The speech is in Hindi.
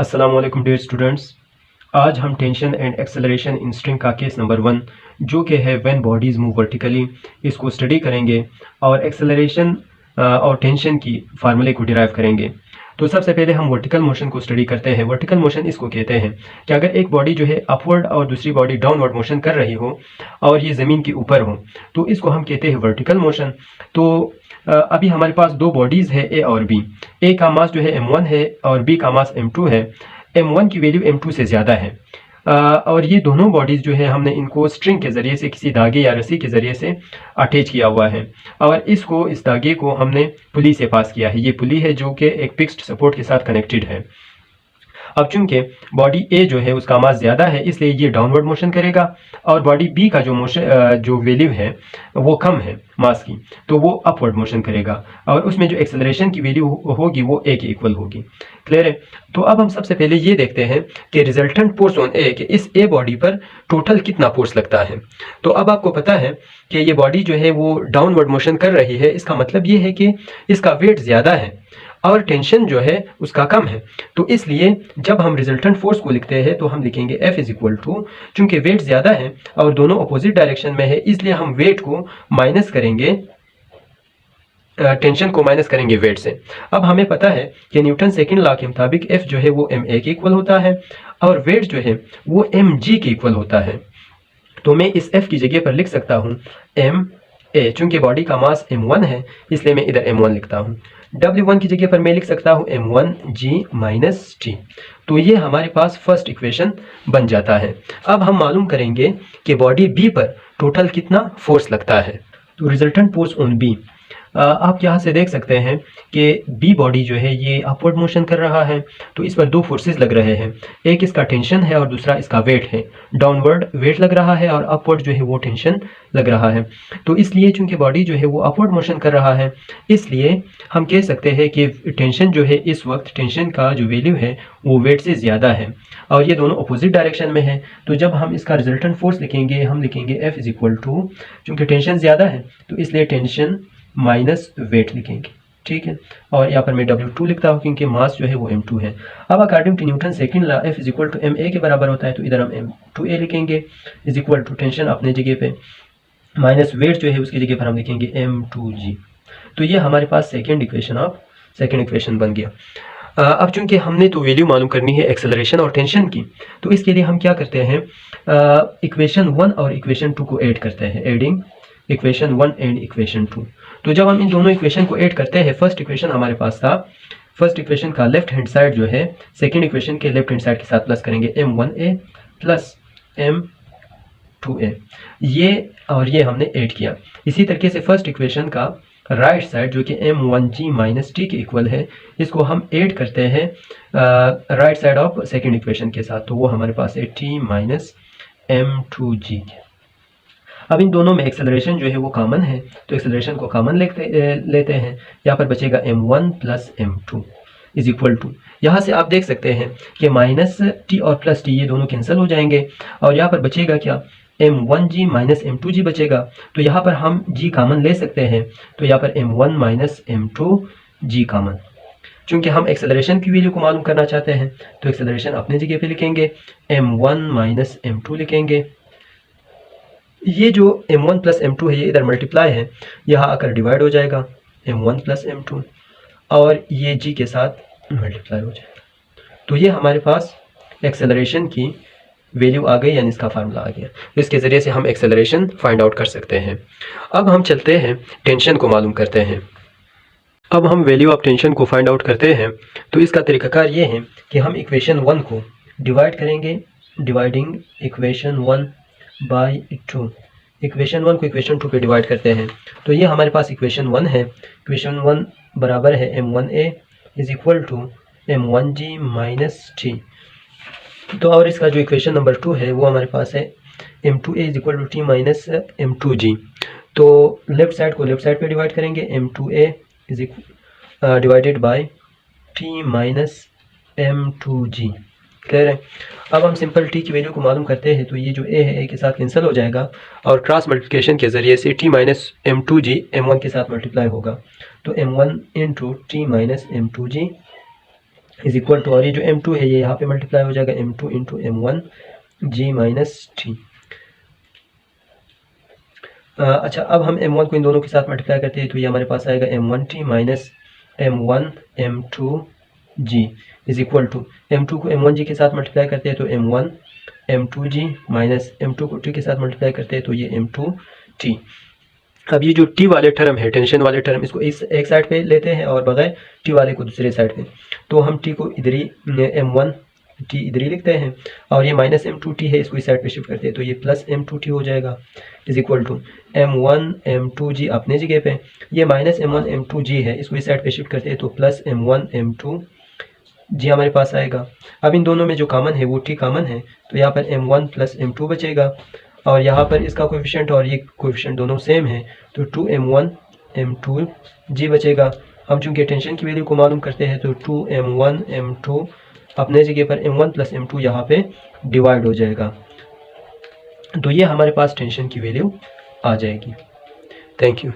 अस्सलाम वालेकुम डियर स्टूडेंट्स। आज हम tension and acceleration in string का केस नंबर 1 जो कि है व्हेन बॉडीज मूव वर्टिकली, इसको स्टडी करेंगे और एक्सेलरेशन और टेंशन की फार्मूले को डिराइव करेंगे। तो सबसे पहले हम वर्टिकल मोशन को स्टडी करते हैं। वर्टिकल मोशन इसको कहते हैं कि अगर एक बॉडी जो है अपवर्ड और दूसरी बॉडी डाउनवर्ड मोशन कर रही हो और ये ज़मीन के ऊपर हो तो इसको हम कहते हैं वर्टिकल मोशन। तो अभी हमारे पास दो बॉडीज़ है ए और बी। ए का मास जो है m1 है और बी का मास m2 है। m1 की वैल्यू m2 से ज़्यादा है और ये दोनों बॉडीज़ जो है हमने इनको स्ट्रिंग के ज़रिए से किसी धागे या रस्सी के ज़रिए से अटैच किया हुआ है और इस धागे को हमने पुली से पास किया है। ये पुली है जो कि एक फिक्स्ड सपोर्ट के साथ कनेक्टेड है। अब चूंकि बॉडी ए जो है उसका मास ज़्यादा है इसलिए ये डाउनवर्ड मोशन करेगा और बॉडी बी का जो वैल्यू है वो कम है मास की, तो वो अपवर्ड मोशन करेगा और उसमें जो एक्सेलरेशन की वैल्यू होगी वो ए के इक्वल होगी। क्लियर है? तो अब हम सबसे पहले ये देखते हैं कि रिजल्टेंट फोर्स ऑन ए कि इस ए बॉडी पर टोटल कितना फोर्स लगता है। तो अब आपको पता है कि ये बॉडी जो है वो डाउनवर्ड मोशन कर रही है, इसका मतलब ये है कि इसका वेट ज़्यादा है और टेंशन जो है उसका कम है। तो इसलिए जब हम रिजल्टेंट फोर्स को लिखते हैं तो हम लिखेंगे F इज इक्वल टू, चूंकि वेट ज़्यादा है और दोनों अपोजिट डायरेक्शन में है इसलिए हम वेट को माइनस करेंगे, टेंशन को माइनस करेंगे वेट से। अब हमें पता है कि न्यूटन सेकंड लॉ के मुताबिक F जो है वो ma के इक्वल होता है और वेट जो है वो mg के इक्वल होता है। तो मैं इस F की जगह पर लिख सकता हूँ ma, चूंकि बॉडी का मास m1 है इसलिए मैं इधर m1 लिखता हूँ। W1 की जगह पर मैं लिख सकता हूँ m1g माइनस टी। तो ये हमारे पास फर्स्ट इक्वेशन बन जाता है। अब हम मालूम करेंगे कि बॉडी B पर टोटल कितना फोर्स लगता है। तो रिजल्टेंट फोर्स ऑन B, आप यहाँ से देख सकते हैं कि बी बॉडी जो है ये अपवर्ड मोशन कर रहा है तो इस पर दो फोर्सेस लग रहे हैं, एक इसका टेंशन है और दूसरा इसका वेट है। डाउनवर्ड वेट लग रहा है और अपवर्ड जो है वो टेंशन लग रहा है। तो इसलिए चूंकि बॉडी जो है वो अपवर्ड मोशन कर रहा है इसलिए हम कह सकते हैं कि टेंशन जो है इस वक्त टेंशन का जो वैल्यू है वो वेट से ज़्यादा है और ये दोनों अपोजिट डायरेक्शन में है। तो जब हम इसका रिजल्टेंट फोर्स लिखेंगे हम लिखेंगे F इज इक्वल टू, चूँकि टेंशन ज़्यादा है तो इसलिए टेंशन माइनस वेट लिखेंगे। ठीक है, और यहाँ पर मैं W2 लिखता हूँ क्योंकि मास जो है वो m2 है। अब according to Newton second law F is equal to ma के बराबर होता है तो इधर हम m2a लिखेंगे इज इक्वल टू टेंशन अपने जगह पे माइनस वेट जो है उसकी जगह पर हम लिखेंगे m2g। तो ये हमारे पास सेकेंड इक्वेशन बन गया। अब चूंकि हमने तो वैल्यू मालूम करनी है एक्सेलरेशन और टेंशन की, तो इसके लिए हम क्या करते हैं, इक्वेशन 1 और इक्वेशन 2 को ऐड करते हैं, एडिंग इक्वेशन 1 एंड इक्वेशन 2। तो जब हम इन दोनों इक्वेशन को ऐड करते हैं, फर्स्ट इक्वेशन हमारे पास था, फर्स्ट इक्वेशन का लेफ्ट हैंड साइड जो है सेकंड इक्वेशन के लेफ्ट हैंड साइड के साथ प्लस करेंगे m1a प्लस m2a, ये और ये हमने ऐड किया। इसी तरीके से फर्स्ट इक्वेशन का राइट साइड जो कि m1g माइनस टी के इक्वल है, इसको हम ऐड करते हैं right side of second equation के साथ, तो वो हमारे पास है t माइनस m2g। अब इन दोनों में एक्सेलरेशन जो है वो कॉमन है तो एक्सेलरेशन को कॉमन लेते हैं। यहाँ पर बचेगा m1 plus m2 is equal to, यहाँ से आप देख सकते हैं कि माइनस टी और प्लस टी ये दोनों कैंसिल हो जाएंगे और यहाँ पर बचेगा क्या, m1g माइनस m2g बचेगा। तो यहाँ पर हम g कॉमन ले सकते हैं तो यहाँ पर m1 माइनस m2g कॉमन। चूंकि हम एक्सेलरेशन की वैल्यू को मालूम करना चाहते हैं तो एक्सेलरेशन अपने जगह पे लिखेंगे, m1 माइनस m2 लिखेंगे। ये जो m1 प्लस m2 है ये इधर मल्टीप्लाई है, यहाँ आकर डिवाइड हो जाएगा m1 प्लस m2 और ये g के साथ मल्टीप्लाई हो जाएगा। तो ये हमारे पास एक्सेलरेशन की वैल्यू आ गई, यानी इसका फार्मूला आ गया। तो इसके ज़रिए से हम एक्सेलरेशन फाइंड आउट कर सकते हैं। अब हम चलते हैं टेंशन को मालूम करते हैं। अब हम वैल्यू ऑफ टेंशन को फाइंड आउट करते हैं तो इसका तरीकाकार ये है कि हम इक्वेशन 1 को डिवाइड करेंगे, डिवाइडिंग इक्वेशन 1 बाई 2। इक्वेशन 1 को इक्वेशन 2 पे डिवाइड करते हैं तो ये हमारे पास इक्वेशन 1 है। इक्वेशन 1 बराबर है m1a is equal to m1g minus T. तो और इसका जो इक्वेशन नंबर 2 है वो हमारे पास है m2a is equal to T minus m2g। तो लेफ्ट साइड को लेफ्ट साइड पे डिवाइड करेंगे, m2a is divided by T minus m2g। Clear है? अब हम सिंपल t की वैल्यू को मालूम करते हैं तो ये जो a है a के साथ कैंसिल हो जाएगा और क्रॉस मल्टीप्लिकेशन के ज़रिए से t माइनस m2g m1 के साथ मल्टीप्लाई होगा। तो m1 into T minus m2g is equal to, और ये जो m2 है ये यहाँ पे मल्टीप्लाई हो जाएगा m2 into m1 g minus T. अच्छा, अब हम m1 को इन दोनों के साथ मल्टीप्लाई करते हैं तो ये हमारे पास आएगा m1t minus m1 m2 g is equal to, m2 को m1g के साथ मल्टीप्लाई करते हैं तो m1 m2g माइनस m2 को t के साथ मल्टीप्लाई करते हैं तो ये m2t। अब ये जो t वाले टर्म है, टेंशन वाले टर्म, इसको इस एक साइड पे लेते हैं और बगैर t वाले को दूसरे साइड पे, तो हम t को इधर ही m1t इधर ही लिखते हैं और ये माइनस m2t है, इसको इस साइड पे शिफ्ट करते हैं तो ये प्लस m2t हो जाएगा is equal to m1 m2g अपने जगह पे, ये माइनस m1 m2g है, इसको इस साइड पे शिफ्ट करते हैं तो प्लस m1 m2g हमारे पास आएगा। अब इन दोनों में जो कॉमन है वो t कॉमन है तो यहाँ पर m1 प्लस m2 बचेगा और यहाँ पर इसका कोएफिशिएंट और ये कोएफिशिएंट दोनों सेम है तो 2m1 m2g बचेगा। हम चूंकि टेंशन की वैल्यू को मालूम करते हैं तो 2m1 m2 अपने जगह पर m1 प्लस m2 यहाँ पे डिवाइड हो जाएगा, तो ये हमारे पास टेंशन की वैल्यू आ जाएगी। Thank you.